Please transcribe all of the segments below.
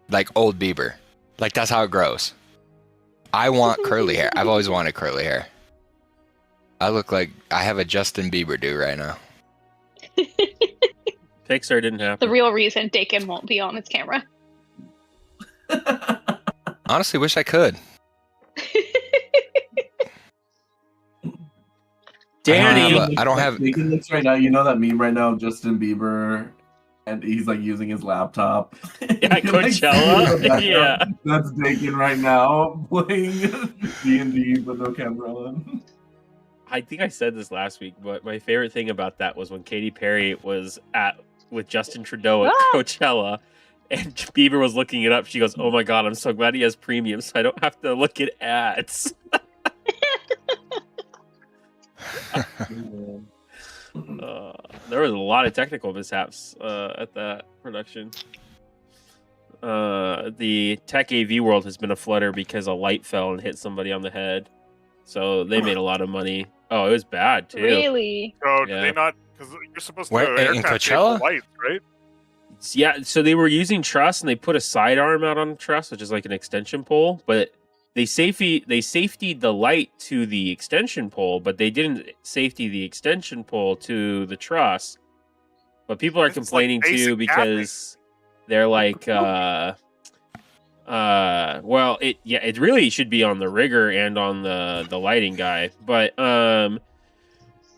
like old Bieber. Like that's how it grows. I want curly hair. I've always wanted curly hair. I look like I have a Justin Bieber do right now. Pixar didn't happen. The real reason Dakin won't be on his camera. Honestly, wish I could. Danny, I don't have. Dakin looks right now. You know that meme right now, Justin Bieber, and he's like using his laptop. Yeah, Coachella. Yeah, that's Dakin right now playing D&D with no camera on. I think I said this last week, but my favorite thing about that was when Katy Perry was with Justin Trudeau at Coachella, and Bieber was looking it up. She goes, "Oh my god, I'm so glad he has premium, so I don't have to look at ads." There was a lot of technical mishaps at that production. The Tech AV world has been a flutter because a light fell and hit somebody on the head. So they made a lot of money. Oh, it was bad too. Really? So do they not? Because you're supposed to in Coachella? lights, right? Yeah. So they were using truss and they put a sidearm out on the truss, which is like an extension pole, but they safetied the light to the extension pole, but they didn't safety the extension pole to the truss. But people are complaining too because they're like, well, it really should be on the rigger and on the lighting guy, but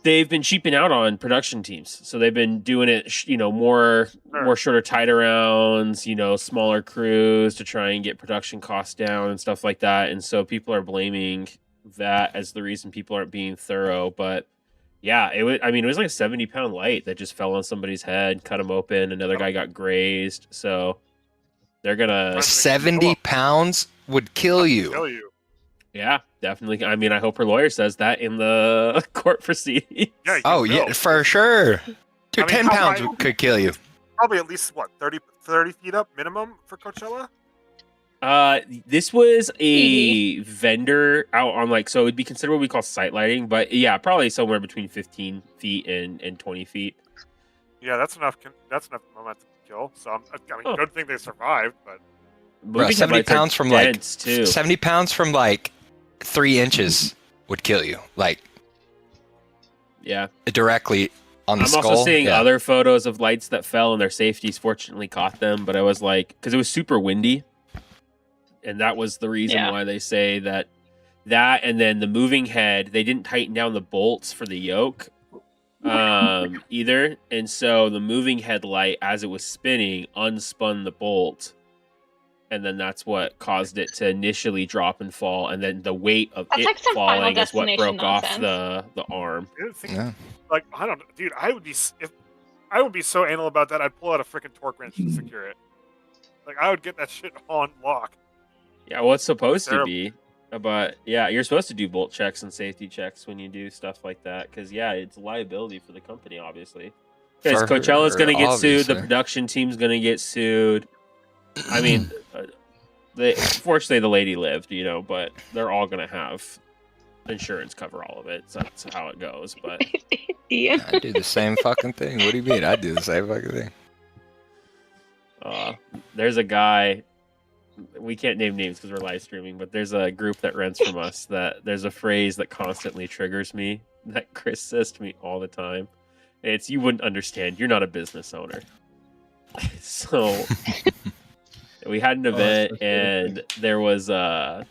they've been cheaping out on production teams, so they've been doing it, more shorter tight arounds, smaller crews to try and get production costs down and stuff like that. And so people are blaming that as the reason people aren't being thorough. But yeah, it was like a 70-pound light that just fell on somebody's head, cut him open. Another guy got grazed. So they're gonna 70 pounds would kill you. Kill you. Yeah, definitely. I mean, I hope her lawyer says that in the court proceeding. Yeah, yeah, for sure. Dude, 10 pounds could kill you. Probably at least, 30 feet up minimum for Coachella? This was a vendor out on so it'd be considered what we call site lighting, but yeah, probably somewhere between 15 feet and 20 feet. Yeah, that's enough momentum to kill. So, good thing they survived, but... Bro, 70 pounds from 70 pounds from 3 inches would kill you. Yeah. Directly on the skull. I'm also seeing other photos of lights that fell and their safeties fortunately caught them, but I was because it was super windy. And that was the reason why they say that and then the moving head, they didn't tighten down the bolts for the yoke either. And so the moving headlight, as it was spinning, unspun the bolt. And then that's what caused it to initially drop and fall, and then the weight of it falling is what broke off the arm. I don't know, dude. I would be so anal about that. I'd pull out a freaking torque wrench to secure it. I would get that shit on lock. Yeah, well, it's supposed to be, but yeah, you're supposed to do bolt checks and safety checks when you do stuff like that, because it's a liability for the company, obviously. Because Coachella's going to get sued, the production team's going to get sued. I mean, fortunately, the lady lived, but they're all going to have insurance cover all of it. So that's how it goes. But I do the same fucking thing. What do you mean? I do the same fucking thing. There's a guy. We can't name names because we're live streaming, but there's a group that rents from us that there's a phrase that constantly triggers me that Chris says to me all the time. It's, "You wouldn't understand. You're not a business owner." So we had an event and there was our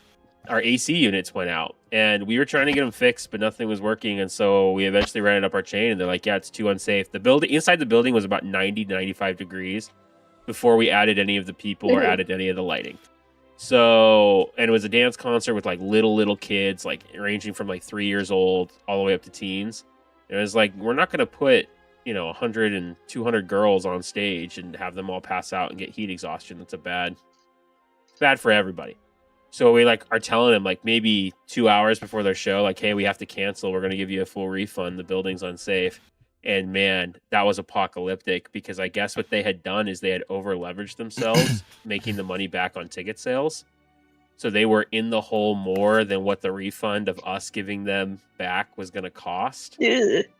AC units went out and we were trying to get them fixed, but nothing was working. And so we eventually ran it up our chain and they're like, "Yeah, it's too unsafe." The building inside the building was about 90 to 95 degrees before we added any of the people or added any of the lighting. So, and it was a dance concert with little kids, ranging from 3 years old all the way up to teens. And it was we're not going to put 100 and 200 girls on stage and have them all pass out and get heat exhaustion. That's it's bad for everybody. So we are telling them maybe 2 hours before their show, "Hey, we have to cancel. We're going to give you a full refund. The building's unsafe." And man, that was apocalyptic because I guess what they had done is they had over leveraged themselves, making the money back on ticket sales. So they were in the hole more than what the refund of us giving them back was going to cost.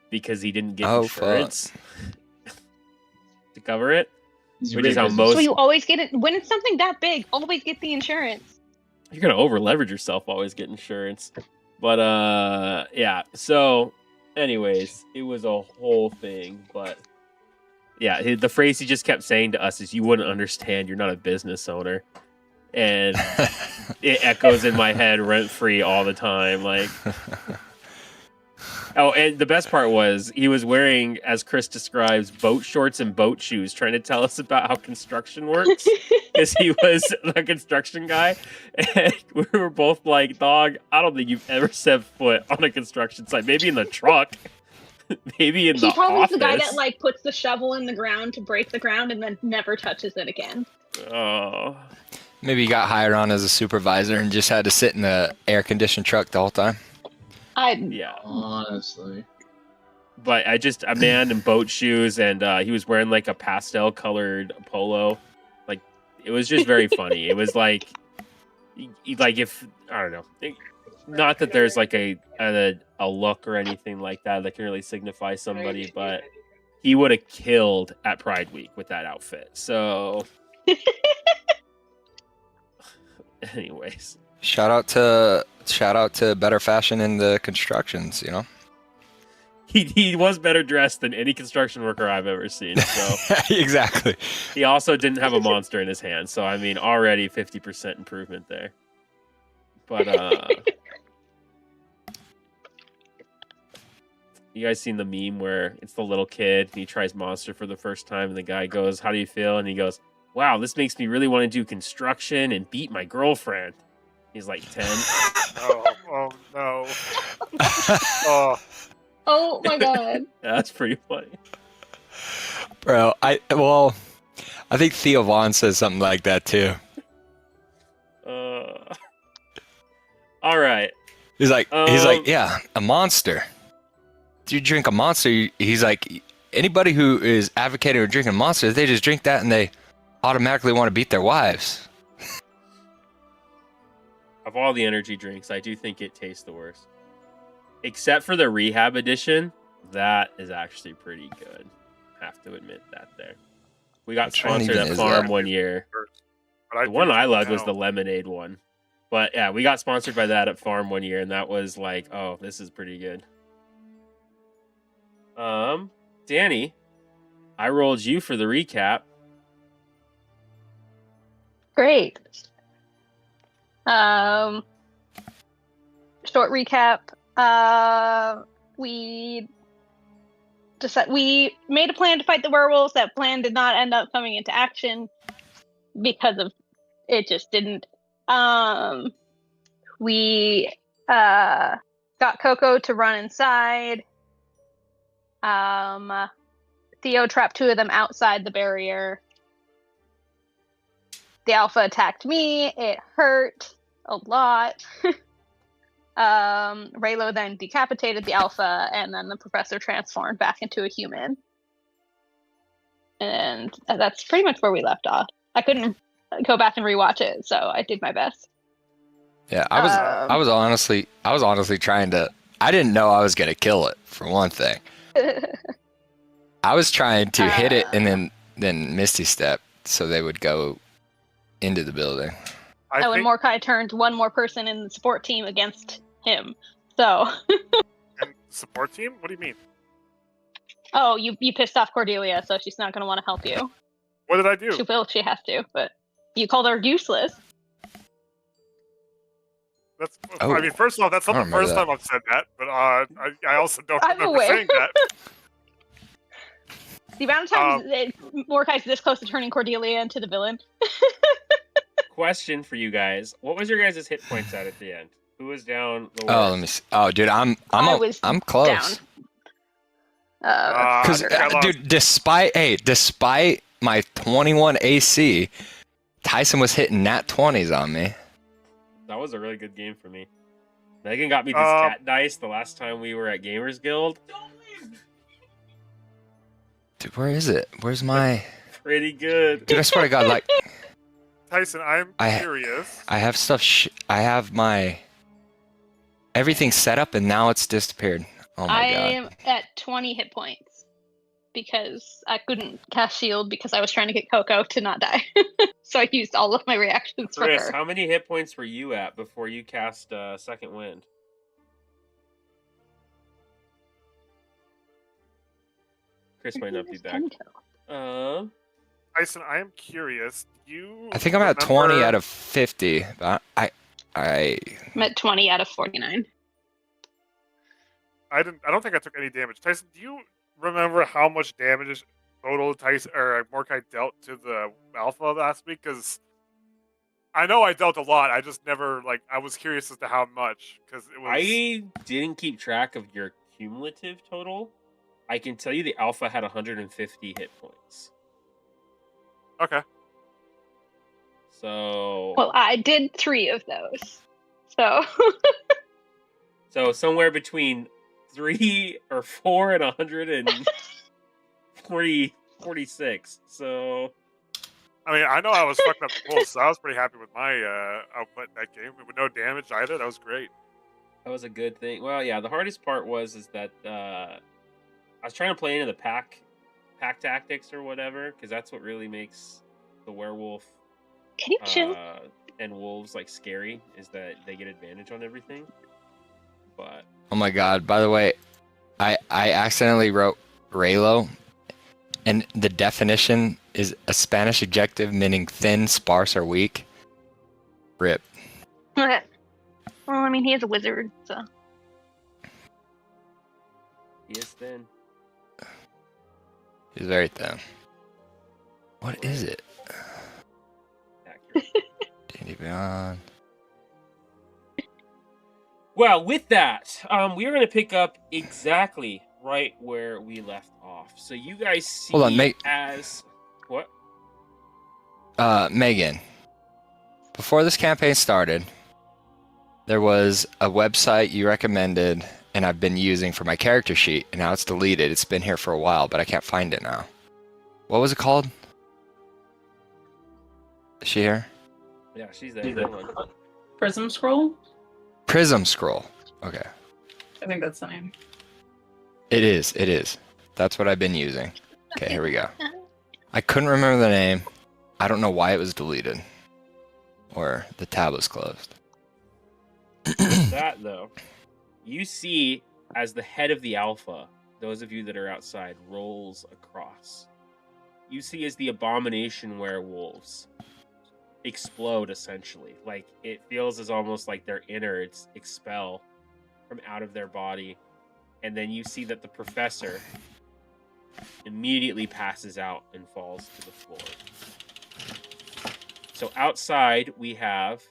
Because he didn't get insurance to cover it. which is how So most you always get it when it's something that big. Always get the insurance. you're gonna over leverage yourself. Always get insurance, but yeah. So, anyways, it was a whole thing. But yeah, the phrase he just kept saying to us is, "You wouldn't understand. You're not a business owner," and it echoes in my head rent free all the time. Like, oh, and the best part was he was wearing, as Chris describes, boat shorts and boat shoes, trying to tell us about how construction works. Because he was a construction guy, and we were both like, "Dog, I don't think you've ever set foot on a construction site. Maybe in the truck, maybe in the He probably office." is the guy that like puts the shovel in the ground to break the ground and then never touches it again. Oh, Maybe he got hired on as a supervisor and just had to sit in the air-conditioned truck the whole time. yeah. Honestly. But a man in boat shoes, and he was wearing like a pastel colored polo. Like, it was just very funny. It was like if I don't know, not that there's like a look or anything like that can really signify somebody, but he would have killed at Pride Week with that outfit. So, anyways, Shout out to better fashion in the constructions, you know. he was better dressed than any construction worker I've ever seen. So Exactly. he also didn't have a monster in his hand. So I mean, already 50% improvement there. But you guys seen the meme where it's the little kid and he tries Monster for the first time and the guy goes, "How do you feel?" And he goes, "Wow, this makes me really want to do construction and beat my girlfriend." He's like 10. Oh no. Oh, Oh my god. That's pretty funny. Bro, I think Theo Vaughn says something like that too. All right. He's like, yeah, a monster. Do you drink a monster? He's like, anybody who is advocating or drinking a monster, they just drink that and they automatically want to beat their wives. Of all the energy drinks, I do think it tastes the worst. Except for the Rehab Edition, that is actually pretty good. Have to admit that there. We got Which one sponsored even at is Farm that? one year. but The one I loved was now. the lemonade one. But yeah, we got sponsored by that at Farm one year, and that was like, oh, this is pretty good. Danny, I rolled you for the recap. Great. Short recap. We made a plan to fight the werewolves. That plan did not end up coming into action because of it just didn't. We got Coco to run inside. Theo trapped two of them outside the barrier. The alpha attacked me. It hurt a lot. Raylo then decapitated the alpha, and then the professor transformed back into a human. And that's pretty much where we left off. I couldn't go back and rewatch it, so I did my best. Yeah, I was honestly trying to. I didn't know I was gonna kill it for one thing. I was trying to hit it and then Misty step so they would go into the building. Oh, and Mordecai turned one more person in the support team against him. So. And support team? What do you mean? Oh, you pissed off Cordelia, so she's not going to want to help you. What did I do? She will if she has to, but you called her useless. That's. Oh. I mean, first off, that's not I the don't remember first that. time I've said that, but I also don't I'm remember aware. saying that. The amount of times Mordecai's this close to turning Cordelia into the villain. Question for you guys: what was your guys' hit points at the end? Who was down the worst? Oh, let me see. Oh, dude, I'm close. Down. Because, dude, despite my 21 AC, Tyson was hitting nat 20s on me. That was a really good game for me. Megan got me this cat dice the last time we were at Gamers Guild. Dude, where is it? Where's my... Pretty good. Dude, I swear to God, like... Tyson, I'm curious. I have stuff... I have my... Everything set up and now it's disappeared. Oh my God. I am at 20 hit points because I couldn't cast shield because I was trying to get Coco to not die. So I used all of my reactions for Chris, her. how many hit points were you at before you cast Second Wind? Chris might not be back. Tyson, I am curious. You I think I'm at 20 out of 50. But I'm at 20 out of 49. I don't think I took any damage. Tyson, do you remember how much damage total Tyson or Mordecai dealt to the alpha last week? Because I know I dealt a lot. I just never I was curious as to how much because it was. I didn't keep track of your cumulative total. I can tell you the alpha had 150 hit points. Okay. So. Well, I did 3 of those. So. So somewhere between 3 or 4 and 146. So. I mean, I know I was fucking up the pulls, so I was pretty happy with my output in that game. With no damage either, that was great. That was a good thing. Well, yeah, the hardest part is that I was trying to play into the pack tactics or whatever, because that's what really makes the werewolf Can you chill? And wolves scary, is that they get advantage on everything. But oh my god! By the way, I accidentally wrote Raylo, and the definition is a Spanish adjective meaning thin, sparse, or weak. Rip. Well, I mean, he is a wizard, so. he is thin. He's very thin. What is it? Accurate. D&D Beyond. Well, with that, we are going to pick up exactly right where we left off. So you guys see Hold on, as what? Megan. Before this campaign started, there was a website you recommended, and I've been using for my character sheet, and now it's deleted. It's been here for a while, but I can't find it now. What was it called? Is she here? Yeah, she's there. Hold on. Prism Scroll? Prism Scroll. Okay. I think that's the name. It is. It is. That's what I've been using. Okay, here we go. I couldn't remember the name. I don't know why it was deleted. Or the tab was closed. That, though, you see as the head of the alpha, those of you that are outside, rolls across. You see as the abomination werewolves explode, essentially. It feels as almost like their innards expel from out of their body. And then you see that the professor immediately passes out and falls to the floor. So outside, we have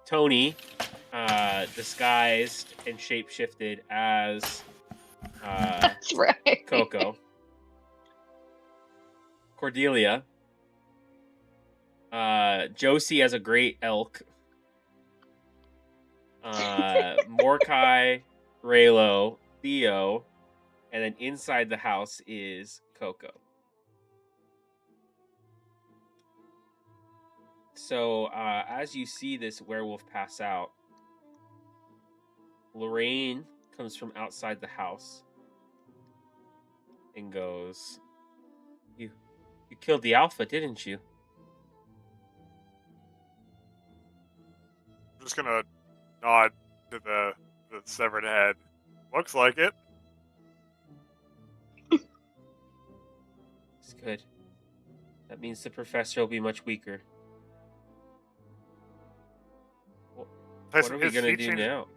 Tony, disguised and shapeshifted as That's right. Coco. Cordelia. Josie as a great elk. Mordecai, Raylo, Theo, and then inside the house is Coco. So as you see this werewolf pass out, Lorraine comes from outside the house and goes, You killed the alpha, didn't you? I'm just gonna nod to the severed head. Looks like it. It's good. That means the professor will be much weaker. What are we gonna do now?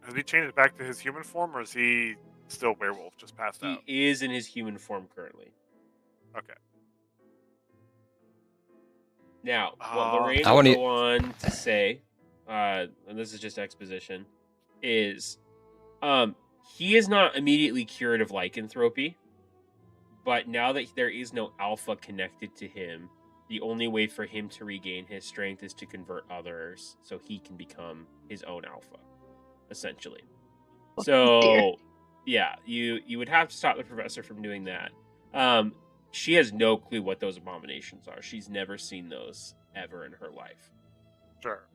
Has he changed back to his human form, or is he still werewolf, just passed out? He is in his human form currently. Okay. Now, what Lorraine I will wanna- go on to say, and this is just exposition, is he is not immediately cured of lycanthropy, but now that there is no alpha connected to him, the only way for him to regain his strength is to convert others so he can become his own alpha, essentially. So, dear. yeah, you would have to stop the professor from doing that. She has no clue what those abominations are. She's never seen those ever in her life. Sure.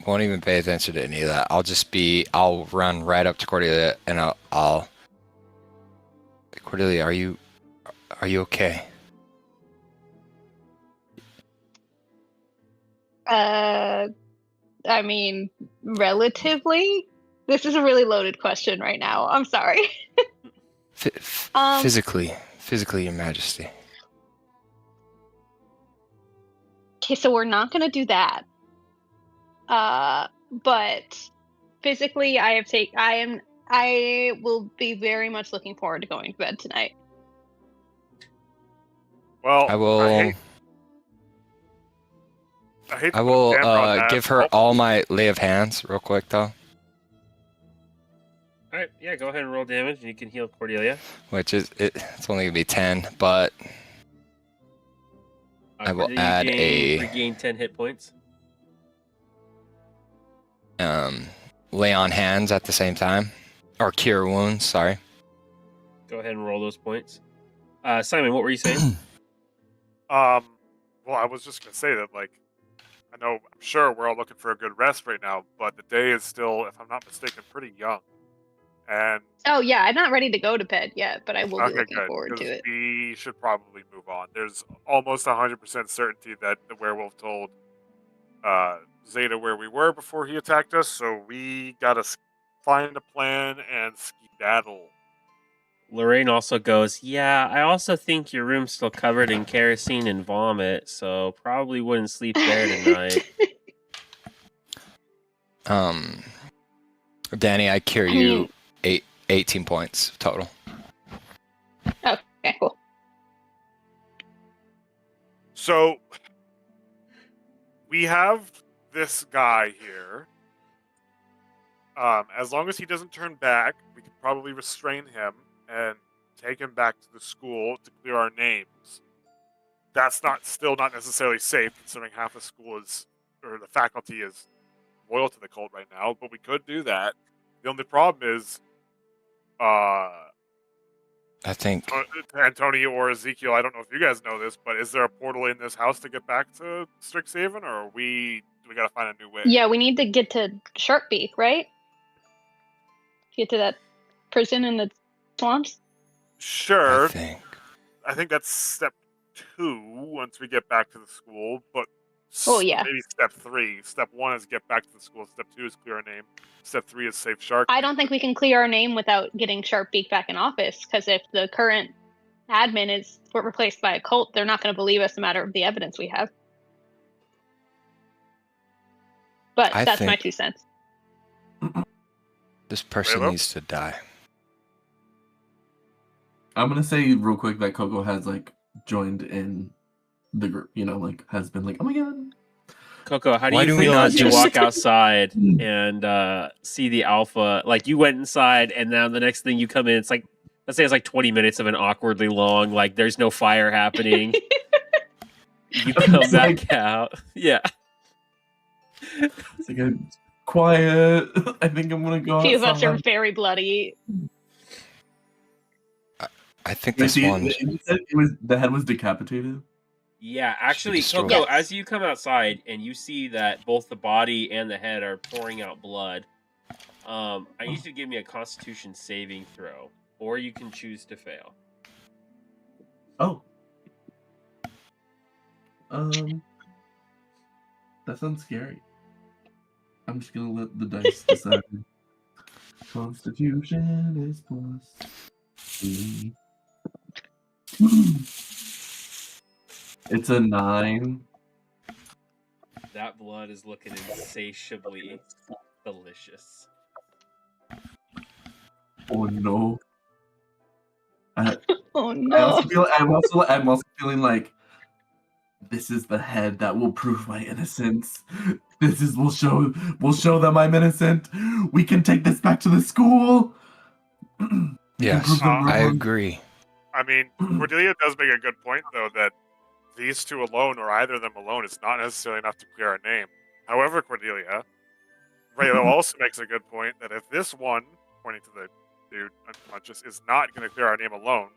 won't even pay attention to any of that. I'll run right up to Cordelia and I'll Cordelia, are you okay? I mean, relatively. This is a really loaded question right now. I'm sorry. Physically, Your Majesty. Okay, so we're not gonna do that. But physically, I will be very much looking forward to going to bed tonight. Well, I will. I hate to I put a will damper on that. give her all my lay of hands real quick though, All right, yeah, go ahead and roll damage, and you can heal Cordelia. which is it's only gonna be 10, but I will Cordelia, add regain 10 hit points. lay on hands at the same time, or cure wounds. Sorry. Go ahead and roll those points. Simon, what were you saying? Well, I was just gonna say that, like, I'm sure we're all looking for a good rest right now, but the day is still, if I'm not mistaken, pretty young. And Oh yeah, I'm not ready to go to bed yet, but I will be okay, looking good, forward to because it. we should probably move on. There's almost 100% certainty that the werewolf told Zeta where we were before he attacked us, so we gotta find a plan and skedaddle. Lorraine also goes, yeah, I also think your room's still covered in kerosene and vomit, so probably wouldn't sleep there tonight. Danny, I cure you 18 points total. Okay, cool. So we have this guy here. As long as he doesn't turn back, we can probably restrain him and take him back to the school to clear our names. That's still not necessarily safe, considering half the school or the faculty is loyal to the cult right now. But we could do that. The only problem is, I think Antonio or Ezekiel, I don't know if you guys know this, but is there a portal in this house to get back to Strixhaven, or do we gotta find a new way? Yeah, we need to get to Sharpbeak, right? Get to that prison in the swamps. Sure. I I think that's step 2 once we get back to the school, but Oh, yeah. maybe step 3. Step 1 is get back to the school. Step 2 is clear our name. Step 3 is save Shark. I don't think we can clear our name without getting Sharpbeak back in office, because if the current admin is replaced by a cult, they're not going to believe us no matter the evidence we have. But that's my 2 cents. This person Raylo? needs to die. I'm gonna say real quick that Coco has like joined in the group. You know, like has been like, oh my god. Coco, how do Why you do we feel not as you just- walk outside and see the alpha? Like, you went inside, and now the next thing you come in, it's like, let's say it's like 20 minutes of an awkwardly long, like, there's no fire happening. You come back out. Yeah. It's like a quiet. I think I'm gonna go. A few of us are outside. very bloody. I think Wait, this so one. you said the head was decapitated. Yeah, actually, destroyed. Coco, Yes. as you come outside and you see that both the body and the head are pouring out blood, I need you to give me a Constitution saving throw, or you can choose to fail. Oh. That sounds scary. I'm just gonna let the dice decide. Constitution is plus 3. It's a 9. That blood is looking insatiably delicious. Oh no. Oh no. I'm also feeling like this is the head that will prove my innocence. We'll show them I'm innocent. We can take this back to the school. We can Yes, prove them I wrong. agree. I mean, Cordelia does make a good point, though, that these two alone, or either of them alone, is not necessarily enough to clear our name. However, Cordelia, Raylo also makes a good point that if this one, pointing to the dude unconscious, is not going to clear our name alone,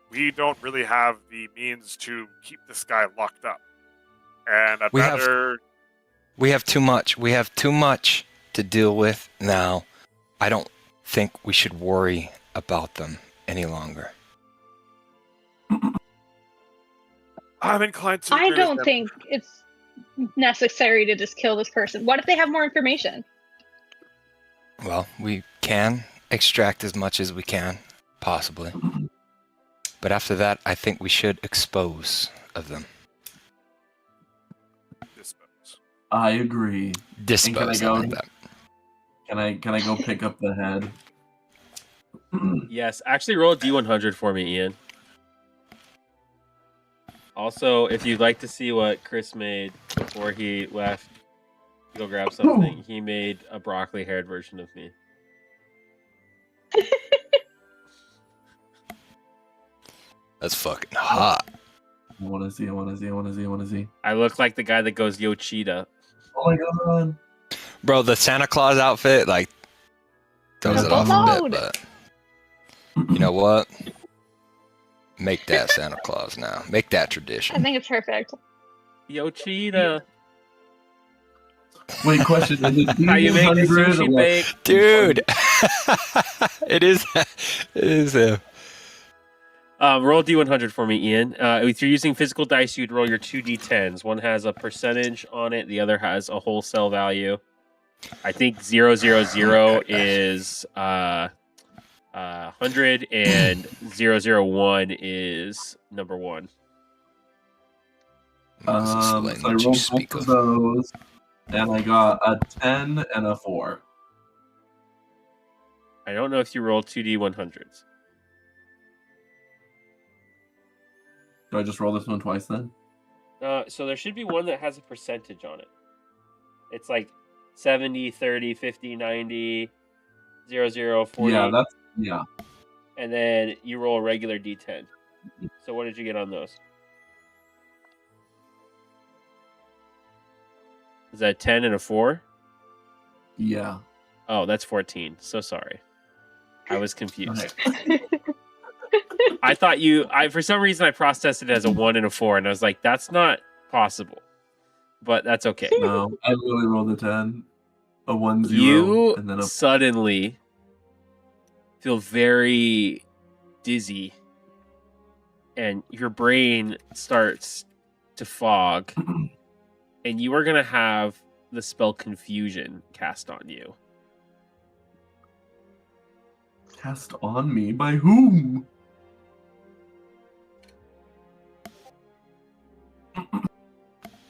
we don't really have the means to keep this guy locked up. And I'd We rather... We have too much. We have too much to deal with now. I don't think we should worry about them any longer. I'm inclined to. I agree with don't them. think it's necessary to just kill this person. What if they have more information? Well, we can extract as much as we can, possibly. But after that, I think we should expose of them. Dispose. I agree. Dispose, I like that. Can I go pick up the head? Yes, actually roll a D100 for me, Ian. Also, if you'd like to see what Chris made before he left, go grab something. He made a broccoli-haired version of me. That's fucking hot. I want to see. I look like the guy that goes, "Yo, cheetah." Oh my god. Bro, the Santa Claus outfit, like, throws it off a bit, but you know what? Make that Santa Claus now. Make that I tradition. think it's perfect. Yo, cheetah. Wait, question. Is it How you make the 100 sushi or- bake? Dude! It is him. Roll D100 for me, Ian. If you're using physical dice, you'd roll your 2d10s. One has a percentage on it. The other has a wholesale value. I think 000 is 100 and 001 is number 1. Moses, So the I language you rolled speak both of. of those, and I got a 10 and a 4. I don't know if you roll 2d100s. Do I just roll this one twice then? So there should be one that has a percentage on it. It's like 70, 30, 50, 90, 00, 40. Yeah. And then you roll a regular d10. So what did you get on those? Is that 10 and a 4? Yeah. Oh, that's 14. So sorry. I was confused. Okay. I thought for some reason I processed it as a 1 and a 4, and I was like, that's not possible. But that's okay. No, I literally rolled a 10, a 1, 0, You and then a suddenly feel very dizzy, and your brain starts to fog, and you are going to have the spell Confusion cast on you. cast on me by whom?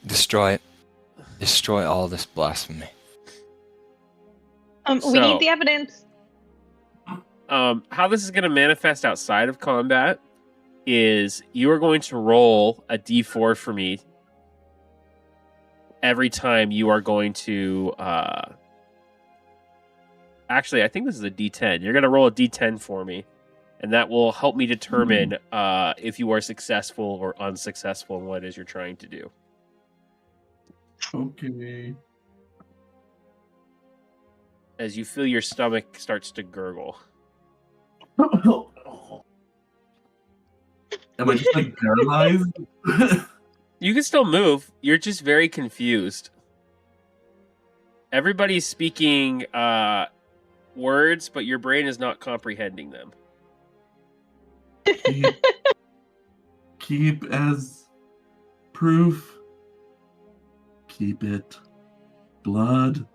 Destroy it. Destroy all this blasphemy. We So- need the evidence. How this is going to manifest outside of combat is you are going to roll a d4 for me every time you are going to actually I think this is a d10. You're going to roll a d10 for me, and that will help me determine if you are successful or unsuccessful in what it is you're trying to do. Okay. As you feel your stomach starts to gurgle. Am I just like paralyzed? You can still move. You're just very confused. Everybody's speaking words, but your brain is not comprehending them. Keep as proof. Keep it. Blood.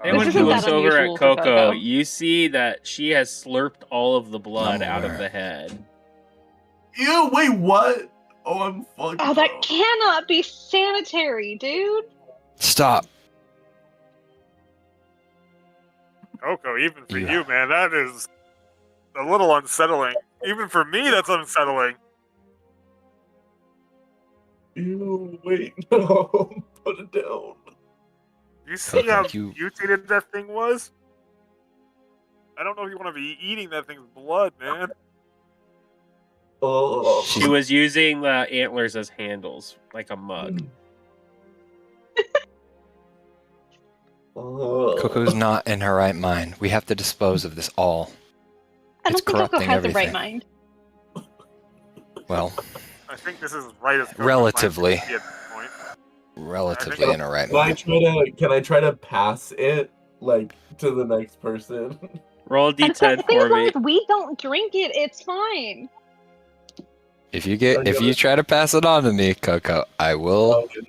Anyone isn't who that looks over unusual at for Coco, Coco. you see that she has slurped all of the blood I'm out of aware. the head. Ew, wait, what? Oh, I'm fucked. Oh, that up. cannot be sanitary, dude. Stop. Coco, even for Yeah. you, man, that is a little unsettling. Even for me, that's unsettling. Ew, wait, no. Put it down. You see how You- mutated that thing was? I don't know if you want to be eating that thing's blood, man. Oh. She was using the antlers as handles, like a mug. Coco's not in her right mind. We have to dispose of this all. I It's don't think Coco corrupting has the right everything. mind. Well, I think this is right as Coco's Relatively. mind should be at this point. relatively in a right Can I mood. can I try to pass it like to the next person? Roll a And d10 for as long me. as we don't drink it, it's fine. If you try to pass it on to me, Coco, I will Okay.